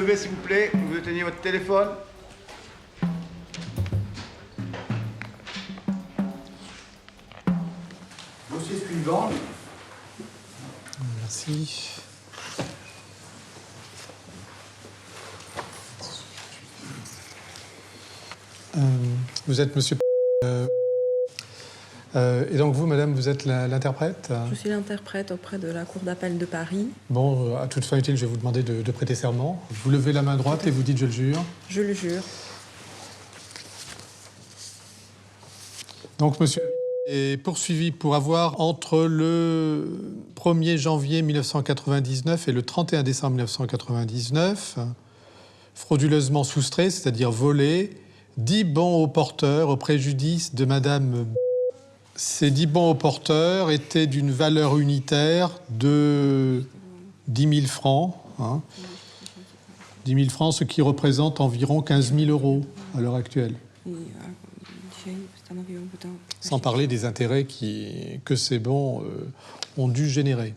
lever, s'il vous plaît. Vous tenez votre téléphone. Dossier suivant. Merci. Vous êtes monsieur... et donc vous, madame, vous êtes l'interprète? Je suis l'interprète auprès de la Cour d'appel de Paris. Bon, à toute fin utile, je vais vous demander de prêter serment. Vous levez la main droite et vous dites « je le jure ». Je le jure. Donc, monsieur est poursuivi pour avoir, entre le 1er janvier 1999 et le 31 décembre 1999, frauduleusement soustrait, c'est-à-dire volé, 10 bons au porteur au préjudice de madame. Ces 10 bons au porteur étaient d'une valeur unitaire de 10 000 francs. 10 000 francs, ce qui représente environ 15 000 euros à l'heure actuelle. Sans parler des intérêts que ces bons ont dû générer.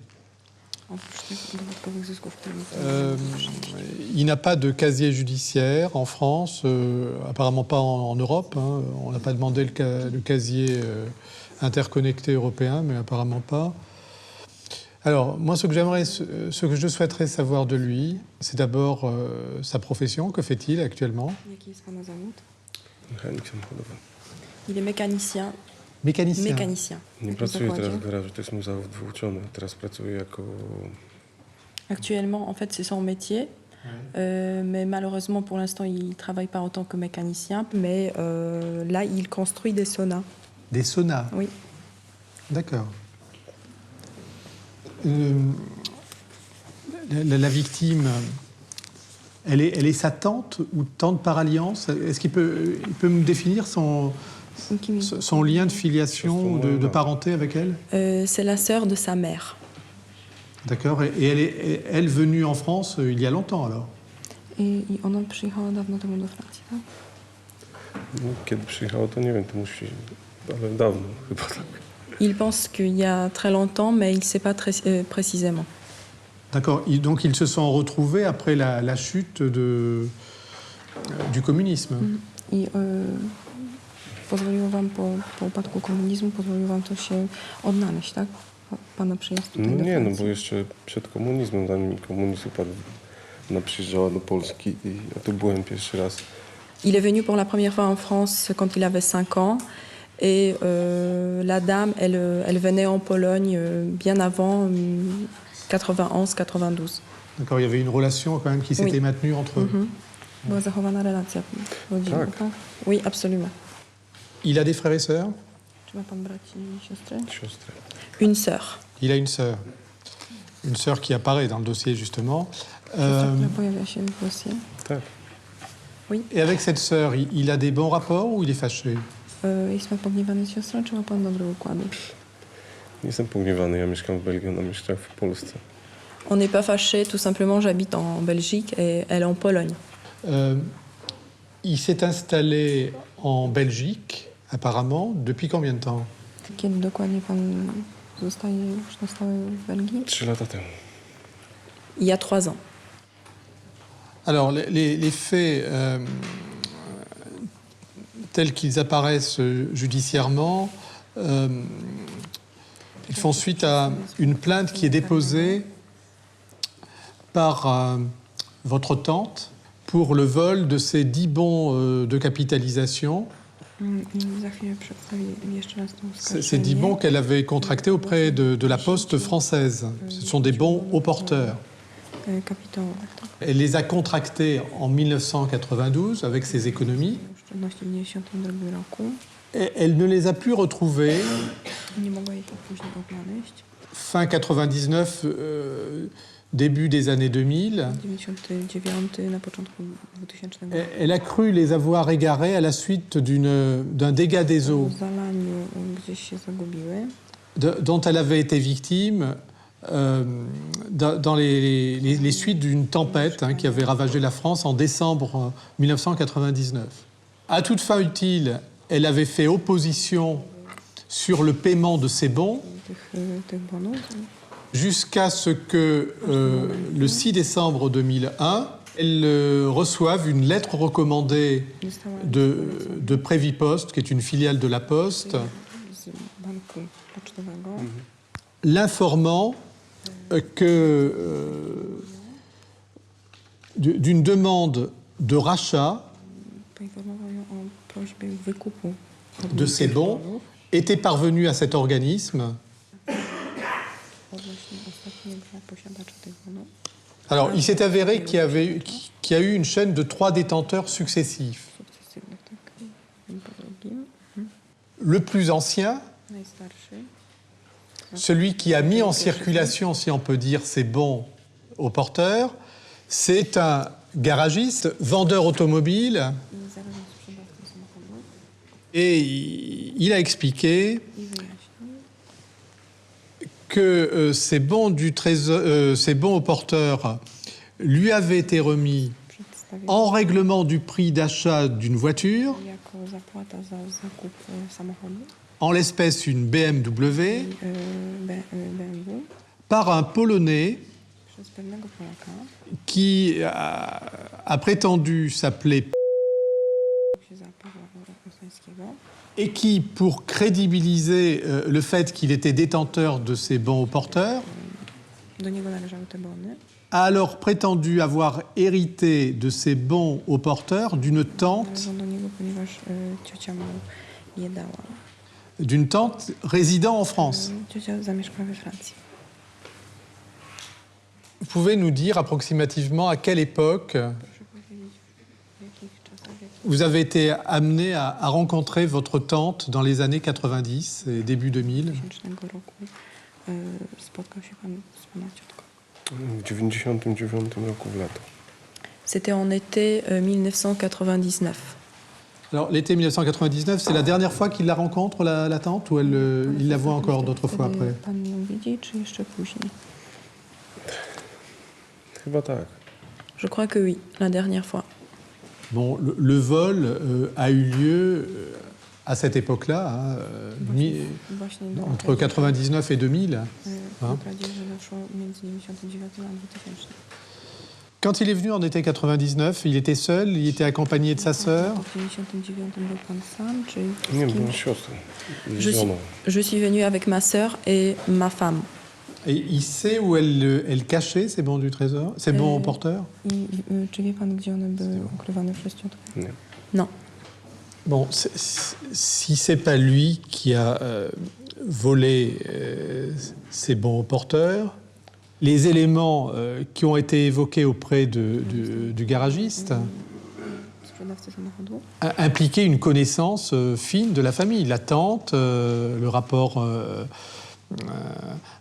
Il n'a pas de casier judiciaire en France, apparemment pas en Europe. On n'a pas demandé le casier interconnecté européen, mais apparemment pas. Alors, moi, ce que je souhaiterais savoir de lui, c'est d'abord sa profession. Que fait-il actuellement? Il est mécanicien. Mécanicien. Mécanicien. Nie pracuję teraz w garażu, to jest mój zawód wyuczony. Teraz pracuję jako... Actuellement, en fait, c'est son métier. Mais malheureusement, pour l'instant, il ne travaille pas en tant que mécanicien. Mais là, il construit des saunas. Des saunas? Oui. D'accord. La victime, elle est sa tante ou tante par alliance? Est-ce qu'il peut me définir son lien de filiation ou de parenté avec elle? C'est la sœur de sa mère. D'accord. Et elle est venue en France il y a longtemps alors? I ona przyjechała dawno temu do Francji, tak? No, kiedy przyjechała, to nie wiem, to musi... Ale dawno chyba tak. Il pense qu'il y a très longtemps, mais il ne sait pas très précisément. D'accord. Donc ils se sont retrouvés après la chute du communisme. I pozwoliło wam po upadku komunizmu, pozwoliło wam to się odnaleźć, tak? Pana przyjazd tutaj No do nie, Francji. no bo jeszcze przed komunizmem, zanim komunizm upadł, ona przyjeżdżała do Polski i ja tu byłem pierwszy raz. Il est venu pour la première fois en France quand il avait 5 ans. Et la dame, elle venait en Pologne bien avant 91-92. D'accord, il y avait une relation quand même qui s'était maintenue entre eux. Była zachowana relacja rodzinna, Tak. tak? Oui, absolument. Il a des frères et sœurs? Czy ma pan braci i siostry? Siostrę. Une sœur. Il a une sœur. Une sœur qui apparaît dans le dossier justement. Siostra, która pojawia się w dosie. Tak. Et avec cette sœur, il a des bons rapports ou il est fâché? Jest pan pogniewany z siostrą, czy ma pan dobre układy? Nie jestem pogniewany, ja mieszkam w Belgii, ona mieszka w Polsce. On n'est pas fâché, tout simplement j'habite en Belgique et elle en Pologne. Il s'est installé en Belgique, apparemment, depuis combien de temps? Kiedy dokładnie pan zostaje już na stałe w Belgii? 3 lata temu. Il y a 3 ans. Alors, les faits tels qu'ils apparaissent judiciairement, ils font suite à une plainte qui est déposée par votre tante pour le vol de ces 10 bons de capitalisation. Za chwilę przedstawię jeszcze raz tą Ces 10 bons qu'elle avait contractés auprès de la Poste française. Ce sont des bons au porteur. Kapitałowych, tak? Elle les a contractés en 1992 avec ses économies. Oszczędności w 1992 roku. Et elle ne les a plus retrouvés Nie mogła ich później odnaleźć. fin 99, début des années 2000. 99 na początku 2000 Elle a cru les avoir égarés à la suite d'un dégât des eaux w zalaniu gdzieś się zagubiły. dont elle avait été victime dans les suites d'une tempête qui avait ravagé la France en décembre 1999. À toute fin utile, elle avait fait opposition sur le paiement de ces bons Tych bonów. jusqu'à ce que le 6 décembre 2001, elles reçoivent une lettre recommandée Dostała de Prévipost, qui est une filiale de la Poste, z banku pocztowego l'informant d'une demande de rachat poinformował ją o prośbie wykupu de ces bons était parvenue à cet organisme. odnośnie ostatniego posiadacza tych bonów. Alors, il s'est avéré qu'il y a eu une chaîne de 3 détenteurs successifs. Sukcesywnych, tak, jeden po drugim. Le plus ancien, Najstarszy, celui qui a mis en circulation, si on peut dire, ces bons aux porteurs, c'est un garagiste, vendeur automobile, i zarząd sprzedawcą samochodu et il a expliqué i wyjaśnił, que ces bons aux porteurs lui avaient été remis przedstawił en règlement du prix d'achat d'une voiture, jako zapłata za zakup samochodu en l'espèce une BMW, BMW par un Polonais przez pewnego Polaka, qui a prétendu s'appeler się za Pawła Ostańskiego, et qui, pour crédibiliser le fait qu'il était détenteur de ces bons aux porteurs, do niego należały te bony, a alors prétendu avoir hérité de ces bons aux porteurs należą do niego, ponieważ ciocia mu je dała. d'une tante résidant en France. Ciocia zamieszkała we Francji. Vous pouvez nous dire approximativement à quelle époque Proszę powiedzieć, w jakich czasach, vous avez été amené à rencontrer votre tante dans les années 90 et début 2000. 2000 roku spotkał się pan z pana ciotką. W 99 roku w lato. C'était en été 1999. Alors, l'été 1999, c'est la dernière fois qu'il la rencontre, la tante, ou il la voit encore d'autres fois après? Pan ją widzi, czy jeszcze później? Chyba tak. Je crois que oui, la dernière fois. Bon, le vol a eu lieu à cette époque-là, hein, Właśnie do entre 99 et 2000. w okresie, że doszło między 99 a 2000. Quand il est venu en été 99, il était seul, il était accompagné de sa sœur. W 99 był pan sam, czy z Nie, kim? była siostra. Z Je suis, żoną. je suis venue avec ma sœur et ma femme. Et il sait où elle cachait ces bons du trésor, ces bons porteurs? I czy wie pan, gdzie one były ukrywane przez ciotkę? Nie. Non. Bon, si c'est pas lui qui a volé ces bons porteurs, les éléments qui ont été évoqués auprès du garagiste Sprzedawcy samochodu impliquaient une connaissance fine de la famille, la tante, le rapport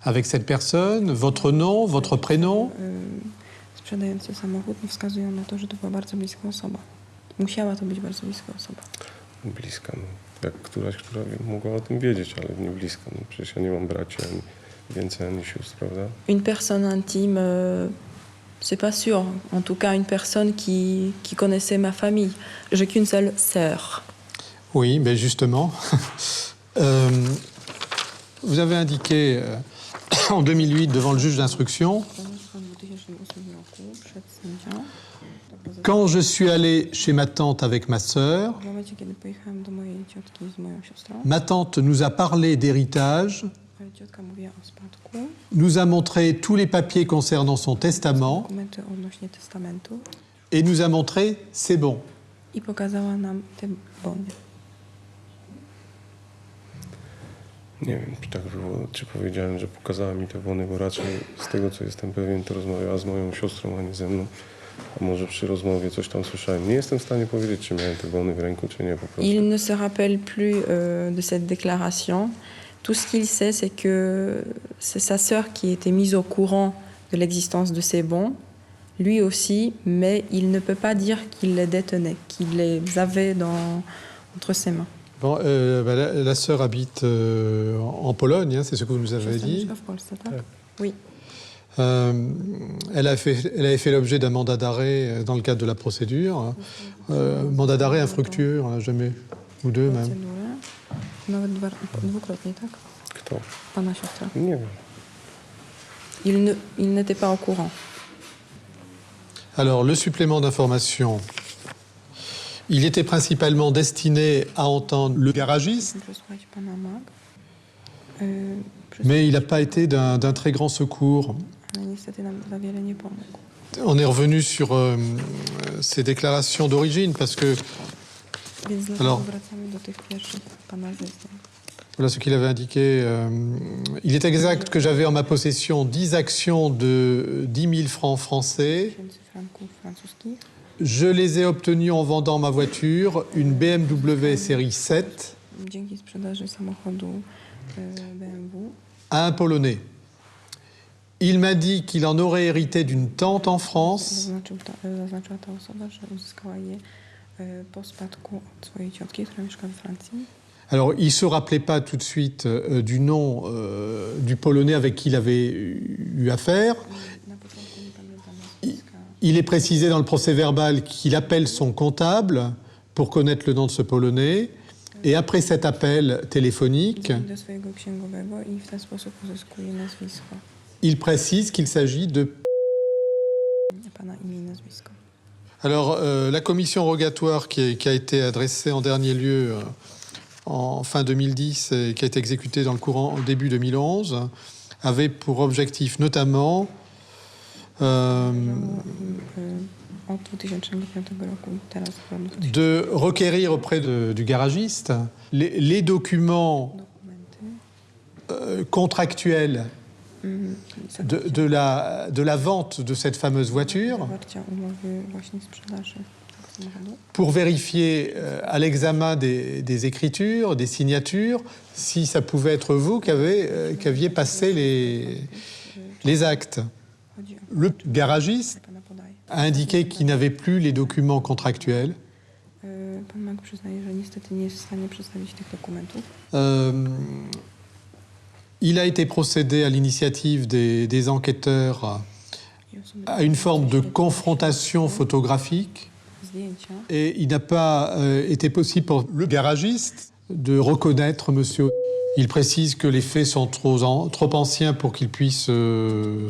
avec cette personne, votre nom, votre prénom. Sprzedający samochód wskazują na to, że to była bardzo bliska osoba. Musiała to być bardzo bliska osoba. Bliska, no. Jak któraś, która mogła o tym wiedzieć, ale nie bliska. No. Przecież ja nie mam braci ani więcej, ani sióstr, prawda? Une personne intime, c'est pas sûr. En tout cas, une personne qui connaissait ma famille. J'ai qu'une seule sœur. Oui, ben justement. Vous avez indiqué en 2008 devant le juge d'instruction, quand je suis allé chez ma tante avec ma sœur, W momencie, kiedy pojechałam do mojej ciotki z moją siostrą, ma tante nous a parlé d'héritage, ciotka mówiła o spadku, nous a montré tous les papiers concernant son testament dokumenty odnośnie testamentu et nous a montré ses bons. i pokazała nam te bony. Nie wiem, czy tak było, czy powiedziałem, że pokazała mi te bony, bo raczej z tego, co jestem pewien, to rozmawiała z moją siostrą, a nie ze mną. A może przy rozmowie coś tam słyszałem. Nie jestem w stanie powiedzieć, czy miałem te bony w ręku, czy nie po prostu. Il ne se rappelle plus de cette déclaration. Tout ce qu'il sait, c'est que c'est sa sœur qui était mise au courant de l'existence de ces bons, lui aussi, mais il ne peut pas dire qu'il les détenait, qu'il les avait entre ses mains. Bon, la sœur habite en Pologne, hein, c'est ce que vous nous avez dit. Mieszka w Polsce, tak? Oui. Elle avait fait l'objet d'un mandat d'arrêt dans le cadre de la procédure. Mandat d'arrêt infructueux, on n'a jamais, ou deux même. Procedurę. Nawet dwukrotnie, tak? Kto? Pana siostra. Nie wiem. Il n'était pas au courant. Alors, le supplément d'information, il était principalement destiné à entendre le garagiste, Przesłuchać pana Mag. mais il n'a pas été d'un très grand secours. Ale niestety nam za wiele nie pomógł. On est revenu sur ces déclarations d'origine parce que Więc dlatego Alors. wracamy do tych pierwszych pana zeznań. voilà ce qu'il avait indiqué. Il est exact que j'avais en ma possession 10 actions de 10 000 francs français. 1000 franków francuskich. Je les ai obtenues en vendant ma voiture, une BMW série 7, Dzięki sprzedaży samochodu BMW. à un Polonais. Il m'a dit qu'il en aurait hérité d'une tante en France Zaznaczyła ta osoba, że uzyskała je po spadku od swojej ciotki, która mieszka we Francji. Alors, il ne se rappelait pas tout de suite du nom du Polonais avec qui il avait eu affaire. Na początku nie pamiętam nazwiska. Il est précisé dans le procès-verbal qu'il appelle son comptable pour connaître le nom de ce Polonais. Et après cet appel téléphonique, Dzwoni do swojego księgowego i w ten sposób uzyskuje nazwisko. il précise qu'il s'agit de... Pana imię i nazwisko. Alors, la commission rogatoire qui a été adressée en dernier lieu en fin 2010 et qui a été exécutée dans le courant au début 2011 avait pour objectif notamment Od 2005 roku i teraz chyba do de requérir auprès du garagiste les documents dokumenty. contractuels de la vente de cette fameuse voiture Zawarcia umowy właśnie sprzedaży tego samochodu. pour vérifier à l'examen des écritures, des signatures, si ça pouvait être vous qui aviez passé les actes. Chodzi o Le garagiste pana podaje. a indiqué qu'il n'avait plus les documents contractuels. Pan Mag przyznaje, że niestety nie jest w stanie przedstawić tych dokumentów. Il a été procédé à l'initiative des enquêteurs I osoby à une forme de confrontation photographique zdjęcia. et il n'a pas été possible pour le garagiste de reconnaître monsieur. Il précise que les faits sont trop anciens pour qu'il puisse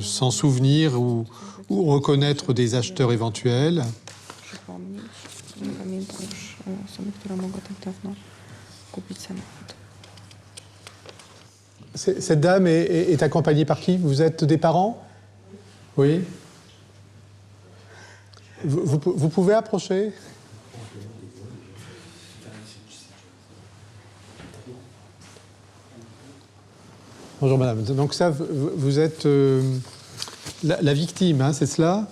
s'en souvenir ou reconnaître des acheteurs éventuels. Przypomnieć. Nie pamiętam już osoby, która mogła tak dawno kupić samochód. Cette dame est accompagnée par qui? Vous êtes des parents? Oui. Vous pouvez approcher? Bonjour madame. Donc ça, vous êtes la victime, hein, c'est cela?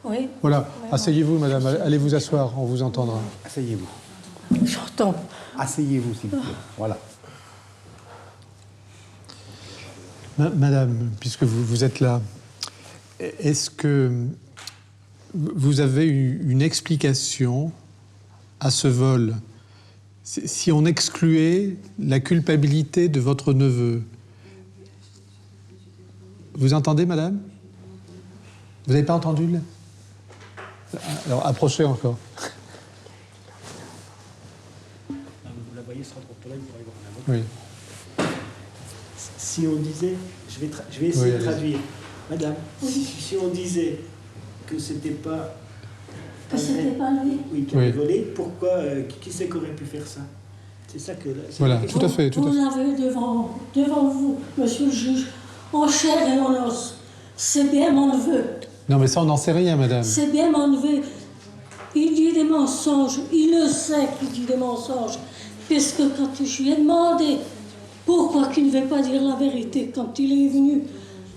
Oui, Voilà. Asseyez-vous madame, allez vous asseoir, on vous entendra. Asseyez-vous. j'entends. Asseyez-vous, s'il vous plaît. Voilà. Madame, puisque vous êtes là, est-ce que vous avez eu une explication à ce vol si on excluait la culpabilité de votre neveu? Vous entendez, madame? Vous n'avez pas entendu Alors, approchez encore. Vous la voyez sans trop là, vous pourrez voir la vôtre. Oui. Si on disait, je vais essayer Oui, de traduire. Madame, si on disait que c'était pas... Que c'était pas lui. Oui, qui avait Oui. volé, pourquoi, qui c'est qui aurait pu faire ça? C'est ça que... c'est Voilà, la question. tout à fait. Vous l'avez devant vous, monsieur le juge, en chair et en os. C'est bien mon neveu. Non, mais ça, on n'en sait rien, madame. C'est bien mon neveu. Il dit des mensonges. Il le sait qu'il dit des mensonges. Parce que quand je lui ai demandé pourquoi il ne veut pas dire la vérité quand il est venu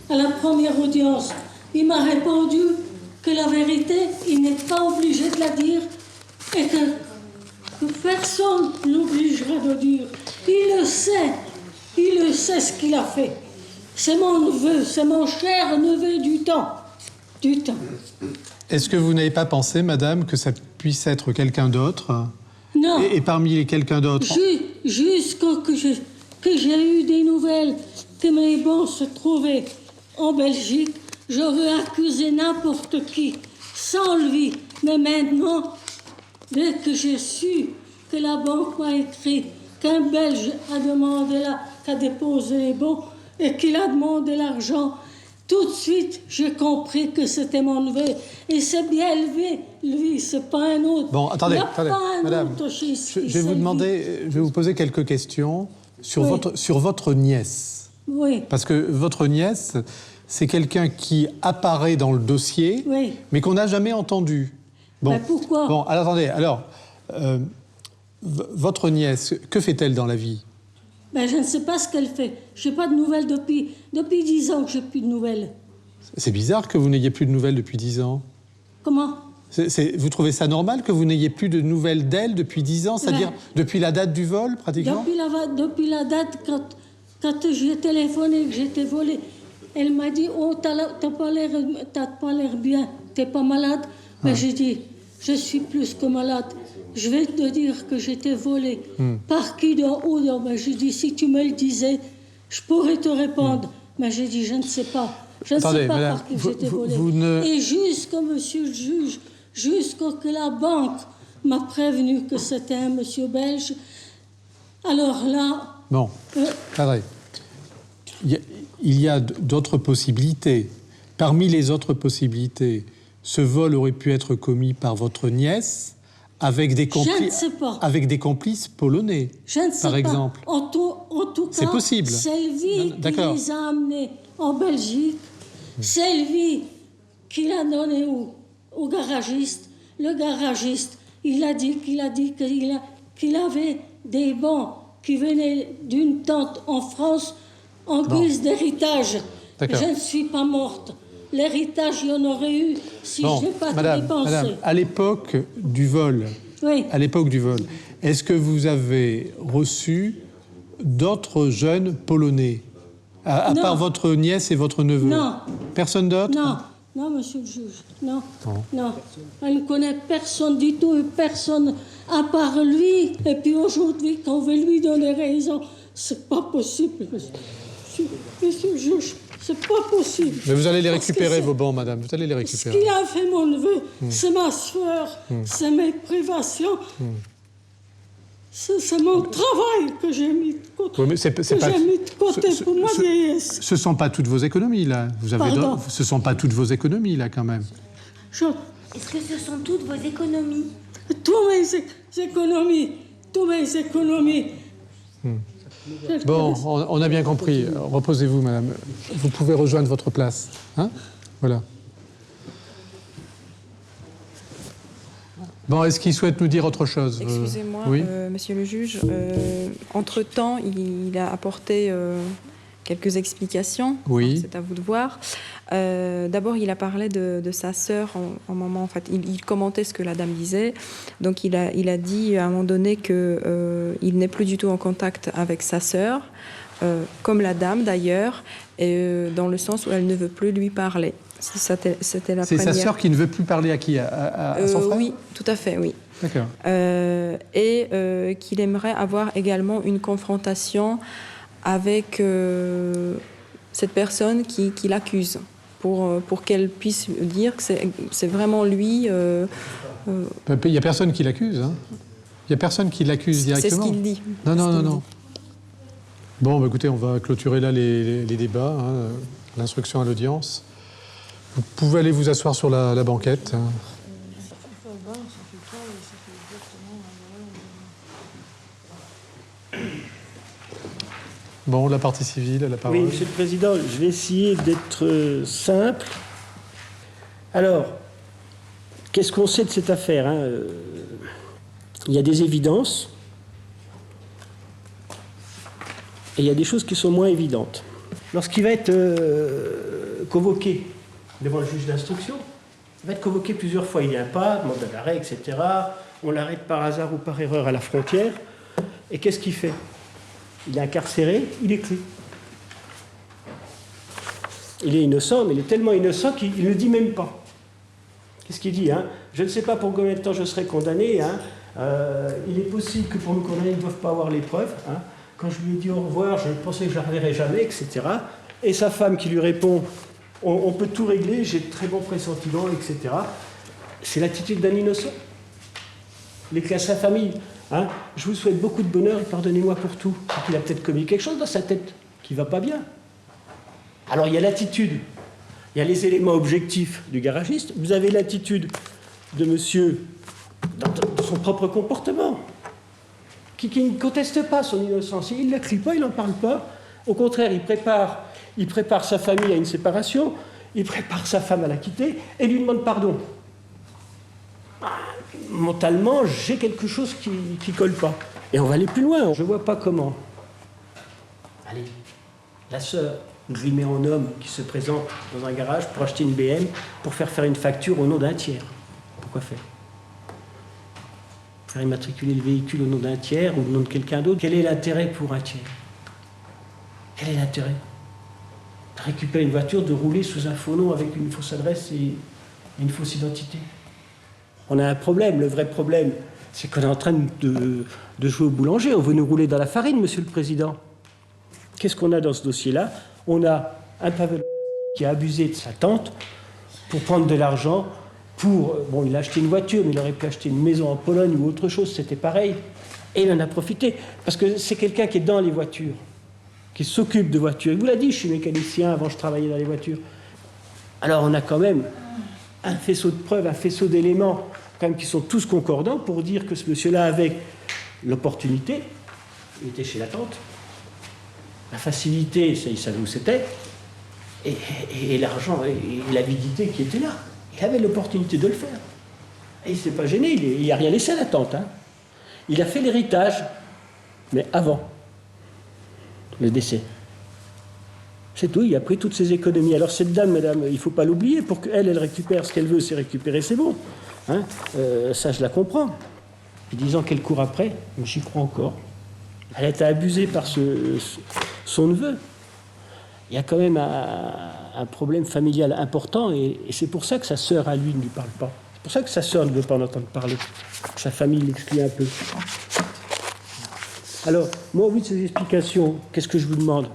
à la première audience, il m'a répondu que la vérité, il n'est pas obligé de la dire et que personne l'obligerait de dire. Il le sait ce qu'il a fait. C'est mon neveu, c'est mon cher neveu du temps. Du temps. Est-ce que vous n'avez pas pensé, madame, que ça puisse être quelqu'un d'autre? Non. Et parmi les quelqu'un d'autre, Jusqu'à que j'ai eu des nouvelles que mes bons se trouvaient en Belgique, j'aurais accusé n'importe qui, sans lui. Mais maintenant, dès que j'ai su que la banque m'a écrit qu'un Belge a demandé qu'à déposer les bons et qu'il a demandé l'argent, tout de suite, j'ai compris que c'était mon neveu. Et c'est bien élevé, lui, c'est pas un autre. Bon, attendez, Il n'y a attendez, pas un madame, autre chez je vais vous demander, je vais vous poser quelques questions sur, Oui. sur votre nièce. Oui, Parce que votre nièce, c'est quelqu'un qui apparaît dans le dossier, oui. mais qu'on n'a jamais entendu. Bon, Mais pourquoi? Bon, alors, attendez, alors, votre nièce, que fait-elle dans la vie? Ben, je ne sais pas ce qu'elle fait. Je n'ai pas de nouvelles depuis 10 ans que je n'ai plus de nouvelles. C'est bizarre que vous n'ayez plus de nouvelles depuis 10 ans. Comment? Vous trouvez ça normal que vous n'ayez plus de nouvelles d'elle depuis 10 ans, c'est-à-dire Ouais. depuis la date du vol, pratiquement? Depuis la date, quand j'ai téléphoné, que j'étais volée, elle m'a dit, oh, t'as pas l'air bien, t'es pas malade? Ben, j'ai dit, je suis plus que malade. Je vais te dire que j'étais volée. Par qui, d'en haut, ben, j'ai dit, si tu me le disais, je pourrais te répondre. Mais j'ai dit, je ne sais pas. Je ne Attendez, sais pas madame, par qui j'étais volée. vous ne- Et jusqu'au monsieur le juge, jusqu'au que la banque m'a prévenu que c'était un monsieur belge. Alors là, Bon, attendez. Il y a d'autres possibilités. Parmi les autres possibilités, ce vol aurait pu être commis par votre nièce avec des je ne sais pas. avec des complices polonais, Je ne sais par pas. exemple. En tout cas, C'est possible. Sylvie qui D'accord. les a amenés en Belgique, Sylvie qui l'a donné au garagiste. Le garagiste, il a dit qu'il avait des bons qui venaient d'une tante en France en guise d'héritage. D'accord. Je ne suis pas morte. L'héritage, il y en aurait eu si Bon, je n'ai pas madame, dépensé. à l'époque du vol, Oui. est-ce que vous avez reçu d'autres jeunes polonais, à Non. part votre nièce et votre neveu? Non. Personne d'autre? Non, monsieur le juge, non. Elle ne connaît personne du tout, et personne à part lui. Et puis aujourd'hui, quand on veut lui donner raison, c'est pas possible, monsieur le juge, c'est pas possible. Mais vous allez les Parce que récupérer, c'est- vos bons, madame, vous allez les Ce récupérer. qu'il a fait, mon neveu, c'est ma soeur, c'est mes privations. C'est mon travail que j'ai mis de côté, Oui, mais c'est pas- pour ma vieillesse. Ce ne sont pas toutes vos économies, là. Pardon. Ce ne sont pas toutes vos économies, là, quand même. Est-ce que ce sont toutes vos économies? Tous mes économies. Bon, on a bien compris. Reposez-vous, madame. Vous pouvez rejoindre votre place. Hein? Voilà. Bon, est-ce qu'il souhaite nous dire autre chose? Excusez-moi, Oui. monsieur le juge. Entre-temps, il a apporté quelques explications. Oui. C'est à vous de voir. D'abord, il a parlé de sa sœur en moment. En fait, il commentait ce que la dame disait. Donc, il a dit à un moment donné qu'il n'est plus du tout en contact avec sa sœur, comme la dame d'ailleurs, et dans le sens où elle ne veut plus lui parler. C'était la C'est première. sa sœur qui ne veut plus parler à qui? À son frère? Oui, tout à fait, oui. D'accord. Et qu'il aimerait avoir également une confrontation avec cette personne qui l'accuse, pour qu'elle puisse dire que c'est vraiment lui. Il n'y a personne qui l'accuse. Hein. Il n'y a personne qui l'accuse C'est ce directement. qu'il dit. Non. Bon, bah, écoutez, on va clôturer là les débats, hein, l'instruction à l'audience. Vous pouvez aller vous asseoir sur la banquette. Bon, la partie civile, la parole. Oui, Monsieur le Président, je vais essayer d'être simple. Alors, qu'est-ce qu'on sait de cette affaire, hein? Il y a des évidences et il y a des choses qui sont moins évidentes. Lorsqu'il va être convoqué devant le juge d'instruction, il va être convoqué plusieurs fois. Il n'y a pas, mandat d'arrêt, etc. On l'arrête par hasard ou par erreur à la frontière. Et qu'est-ce qu'il fait? Il est incarcéré, il est cloué. Il est innocent, mais il est tellement innocent qu'il ne le dit même pas. Qu'est-ce qu'il dit, hein? Je ne sais pas pour combien de temps je serai condamné. Hein. Il est possible que pour me condamner, ils ne doivent pas avoir les preuves. Hein. Quand je lui ai dit au revoir, je pensais que je ne la reverrai jamais, etc. Et sa femme qui lui répond, on peut tout régler, j'ai de très bons pressentiments, etc. C'est l'attitude d'un innocent. Il écrit à sa famille, hein, je vous souhaite beaucoup de bonheur et pardonnez-moi pour tout. Il a peut-être commis quelque chose dans sa tête qui ne va pas bien. Alors il y a l'attitude Il y a les éléments objectifs du garagiste. Vous avez l'attitude de monsieur dans son propre comportement, qui ne conteste pas son innocence. Il ne le crie pas, il n'en parle pas. Au contraire, il prépare sa famille à une séparation, il prépare sa femme à la quitter et lui demande pardon. Mentalement, j'ai quelque chose qui ne colle pas. Et on va aller plus loin. Je ne vois pas comment. Allez, la sœur grimée en homme qui se présente dans un garage pour acheter une BM, pour faire une facture au nom d'un tiers. Pourquoi faire? Faire immatriculer le véhicule au nom d'un tiers ou au nom de quelqu'un d'autre. Quel est l'intérêt pour un tiers? Quel est l'intérêt? De récupérer une voiture, de rouler sous un faux nom avec une fausse adresse et une fausse identité. On a un problème. Le vrai problème, c'est qu'on est en train de jouer au boulanger. On veut nous rouler dans la farine, Monsieur le Président. Qu'est-ce qu'on a dans ce dossier-là? On a un Pavel qui a abusé de sa tante pour prendre de l'argent pour... Bon, il a acheté une voiture, mais il aurait pu acheter une maison en Pologne ou autre chose, c'était pareil. Et il en a profité. Parce que c'est quelqu'un qui est dans les voitures, qui s'occupe de voitures. Il vous l'a dit, je suis mécanicien, avant je travaillais dans les voitures. Alors on a quand même un faisceau de preuves, un faisceau d'éléments quand même qui sont tous concordants pour dire que ce monsieur-là avait l'opportunité, il était chez la tante, la facilité, il savait où c'était, et l'argent et l'avidité qui était là. Il avait l'opportunité de le faire. Et il ne s'est pas gêné, il n'a rien laissé à la tante. Hein. Il a fait l'héritage, mais avant le décès. C'est tout, il a pris toutes ses économies. Alors cette dame, madame, il ne faut pas l'oublier, pour qu'elle récupère ce qu'elle veut, c'est récupérer, c'est bon. Hein, ça, je la comprends. Et disant qu'elle court après, j'y crois encore. Elle a été abusée par son neveu. Il y a quand même un problème familial important, et c'est pour ça que sa sœur, à lui, ne lui parle pas. C'est pour ça que sa sœur ne veut pas en entendre parler. Sa famille l'exclut un peu. Alors, moi, au bout de ces explications, qu'est-ce que je vous demande?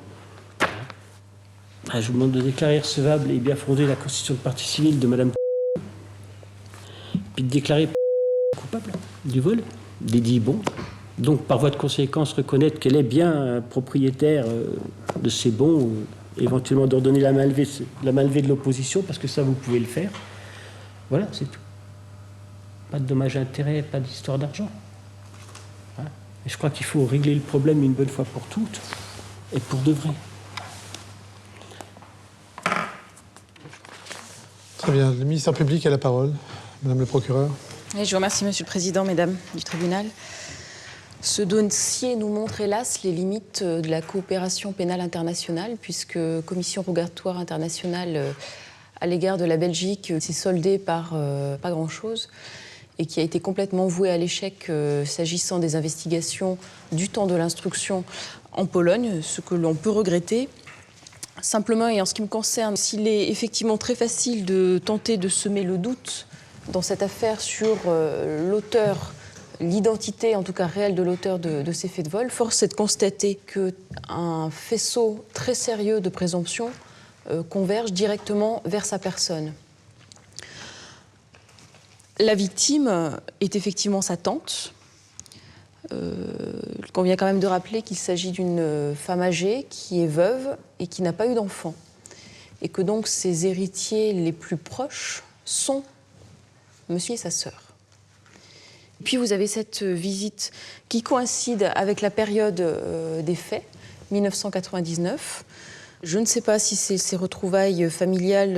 Je vous demande de déclarer recevable et bien fondée la constitution de partie civile de Madame puis de déclarer coupable du vol des 10 bons. Donc, par voie de conséquence, reconnaître qu'elle est bien propriétaire de ces bons, éventuellement d'ordonner la main levée de l'opposition, parce que ça, vous pouvez le faire. Voilà, c'est tout. Pas de dommages à intérêt, pas d'histoire d'argent. Hein? Et je crois qu'il faut régler le problème une bonne fois pour toutes, et pour de vrai. Très bien. Le ministère public a la parole. Madame le procureur. Et je vous remercie, Monsieur le Président, Mesdames du tribunal. Ce dossier nous montre, hélas, les limites de la coopération pénale internationale, puisque Commission rogatoire internationale à l'égard de la Belgique s'est soldée par pas grand-chose et qui a été complètement vouée à l'échec s'agissant des investigations du temps de l'instruction en Pologne, ce que l'on peut regretter. Simplement, et en ce qui me concerne, s'il est effectivement très facile de tenter de semer le doute dans cette affaire sur l'auteur, l'identité en tout cas réelle de l'auteur de ces faits de vol, force est de constater qu'un faisceau très sérieux de présomptions converge directement vers sa personne. La victime est effectivement sa tante. Il convient quand même de rappeler qu'il s'agit d'une femme âgée qui est veuve et qui n'a pas eu d'enfant. Et que donc ses héritiers les plus proches sont monsieur et sa sœur. Puis vous avez cette visite qui coïncide avec la période des faits, 1999. Je ne sais pas si c'est ces retrouvailles familiales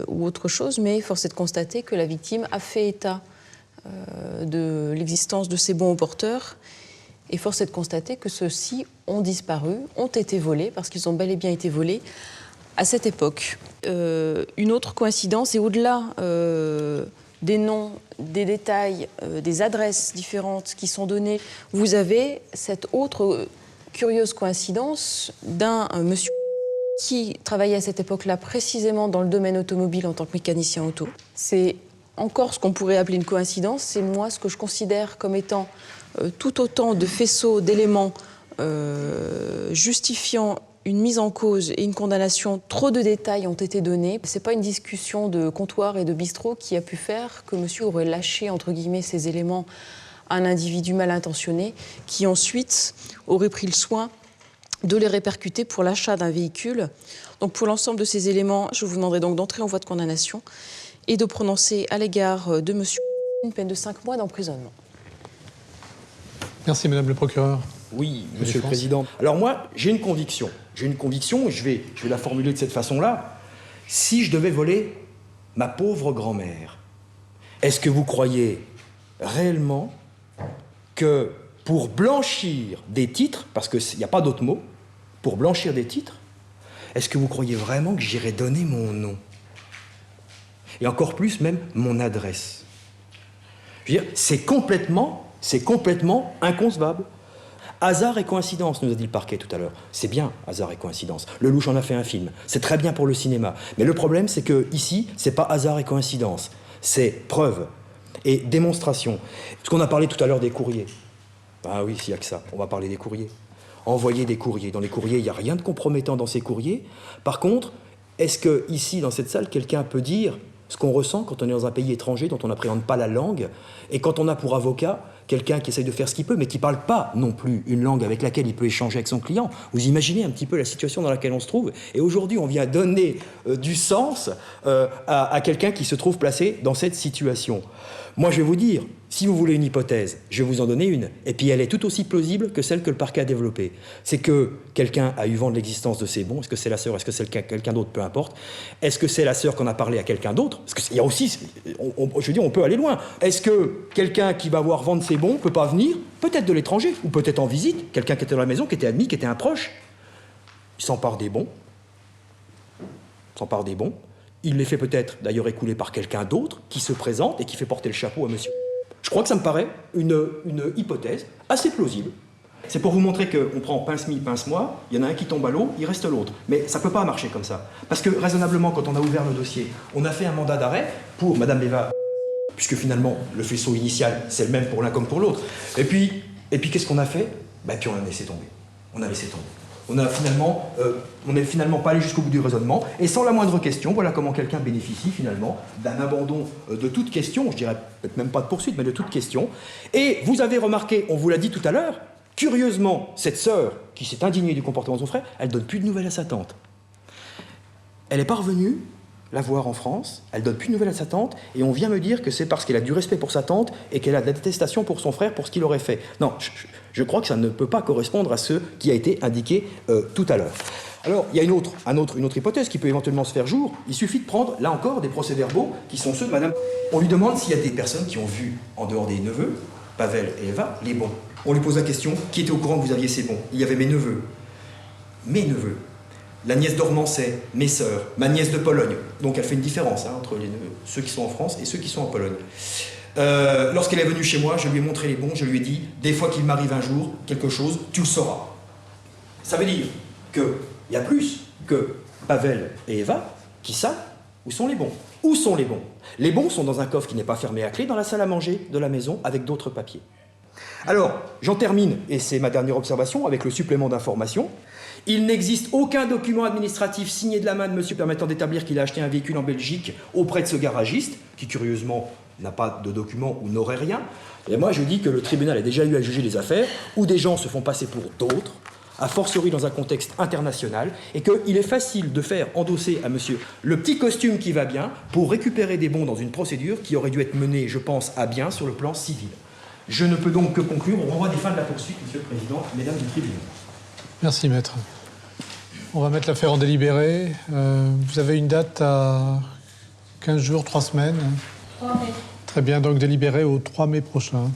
ou autre chose, mais force est de constater que la victime a fait état de l'existence de ces bons au porteur. Et force est de constater que ceux-ci ont disparu, ont été volés, parce qu'ils ont bel et bien été volés à cette époque. Une autre coïncidence, et au-delà des noms, des détails, des adresses différentes qui sont données, vous avez cette autre curieuse coïncidence d'un monsieur qui travaillait à cette époque-là précisément dans le domaine automobile en tant que mécanicien auto. C'est encore ce qu'on pourrait appeler une coïncidence, c'est moi ce que je considère comme étant tout autant de faisceaux d'éléments justifiant une mise en cause et une condamnation. Trop de détails ont été donnés. Ce n'est pas une discussion de comptoir et de bistrot qui a pu faire que monsieur aurait lâché, entre guillemets, ces éléments à un individu mal intentionné qui ensuite aurait pris le soin de les répercuter pour l'achat d'un véhicule. Donc pour l'ensemble de ces éléments, je vous demanderai donc d'entrer en voie de condamnation et de prononcer à l'égard de monsieur une peine de 5 mois d'emprisonnement. Merci, Madame le procureur. Oui, Monsieur le Président. Alors moi, j'ai une conviction. J'ai une conviction, et je vais la formuler de cette façon-là. Si je devais voler ma pauvre grand-mère, est-ce que vous croyez réellement que pour blanchir des titres, parce qu'il n'y a pas d'autre mot, pour blanchir des titres, est-ce que vous croyez vraiment que j'irais donner mon nom? Et encore plus même mon adresse. Je veux dire, c'est complètement inconcevable. Hasard et coïncidence, nous a dit le parquet tout à l'heure. C'est bien, hasard et coïncidence. Lelouch en a fait un film. C'est très bien pour le cinéma. Mais le problème, c'est que ici, c'est pas hasard et coïncidence. C'est preuve et démonstration. Parce qu'on a parlé tout à l'heure des courriers. Ah oui, s'il n'y a que ça. On va parler des courriers. Envoyer des courriers. Dans les courriers, il n'y a rien de compromettant dans ces courriers. Par contre, est-ce que ici, dans cette salle, quelqu'un peut dire ce qu'on ressent quand on est dans un pays étranger dont on n'appréhende pas la langue, et quand on a pour avocat quelqu'un qui essaye de faire ce qu'il peut, mais qui ne parle pas non plus une langue avec laquelle il peut échanger avec son client. Vous imaginez un petit peu la situation dans laquelle on se trouve. Et aujourd'hui, on vient donner du sens à quelqu'un qui se trouve placé dans cette situation. Moi, je vais vous dire, si vous voulez une hypothèse, je vais vous en donner une, et puis elle est tout aussi plausible que celle que le parquet a développée. C'est que quelqu'un a eu vent de l'existence de ses bons. Est-ce que c'est la sœur, est-ce que c'est quelqu'un d'autre, peu importe. Est-ce que c'est la sœur qu'on a parlé à quelqu'un d'autre? Parce qu'il y a aussi, je veux dire, on peut aller loin. Est-ce que quelqu'un qui va avoir vent de ses bons peut pas venir, peut-être de l'étranger, ou peut-être en visite, quelqu'un qui était dans la maison, qui était admis, qui était un proche, il s'empare des bons, il les fait peut-être d'ailleurs écouler par quelqu'un d'autre qui se présente et qui fait porter le chapeau à monsieur. Je crois que ça me paraît une hypothèse assez plausible. C'est pour vous montrer qu'on prend pince-mi, pince-moi, il y en a un qui tombe à l'eau, il reste l'autre. Mais ça ne peut pas marcher comme ça. Parce que raisonnablement, quand on a ouvert le dossier, on a fait un mandat d'arrêt pour Madame Eva, puisque finalement, le faisceau initial, c'est le même pour l'un comme pour l'autre. Et puis qu'est-ce qu'on a fait? Puis on a laissé tomber. On n'est finalement pas allé jusqu'au bout du raisonnement, et sans la moindre question, voilà comment quelqu'un bénéficie finalement d'un abandon de toute question, je dirais peut-être même pas de poursuite, mais de toute question. Et vous avez remarqué, on vous l'a dit tout à l'heure, curieusement, cette sœur qui s'est indignée du comportement de son frère, elle donne plus de nouvelles à sa tante. Elle n'est pas revenue la voir en France, elle donne plus de nouvelles à sa tante, et on vient me dire que c'est parce qu'elle a du respect pour sa tante et qu'elle a de la détestation pour son frère pour ce qu'il aurait fait. Non, je crois que ça ne peut pas correspondre à ce qui a été indiqué tout à l'heure. Alors, il y a une autre hypothèse qui peut éventuellement se faire jour. Il suffit de prendre, là encore, des procès-verbaux qui sont ceux de Madame. On lui demande s'il y a des personnes qui ont vu, en dehors des neveux, Pavel et Eva, les bons. On lui pose la question, qui était au courant que vous aviez ces bons? Il y avait mes neveux. Mes neveux. La nièce d'Ormancet, mes sœurs, ma nièce de Pologne. Donc elle fait une différence entre ceux qui sont en France et ceux qui sont en Pologne. Lorsqu'elle est venue chez moi, je lui ai montré les bons, je lui ai dit, des fois qu'il m'arrive un jour quelque chose, tu le sauras. Ça veut dire qu'il y a plus que Pavel et Eva qui savent où sont les bons. Où sont les bons? Les bons sont dans un coffre qui n'est pas fermé à clé, dans la salle à manger de la maison, avec d'autres papiers. Alors, j'en termine, et c'est ma dernière observation, avec le supplément d'information. Il n'existe aucun document administratif signé de la main de monsieur permettant d'établir qu'il a acheté un véhicule en Belgique auprès de ce garagiste, qui curieusement n'a pas de document ou n'aurait rien. Et moi je dis que le tribunal a déjà eu à juger les affaires où des gens se font passer pour d'autres, a fortiori dans un contexte international, et qu'il est facile de faire endosser à monsieur le petit costume qui va bien pour récupérer des bons dans une procédure qui aurait dû être menée, je pense, à bien sur le plan civil. Je ne peux donc que conclure au renvoi des fins de la poursuite, monsieur le Président, mesdames du tribunal. Merci, maître. On va mettre l'affaire en délibéré. Vous avez une date à 15 jours, 3 semaines. 3 mai. Très bien, donc délibéré au 3 mai prochain.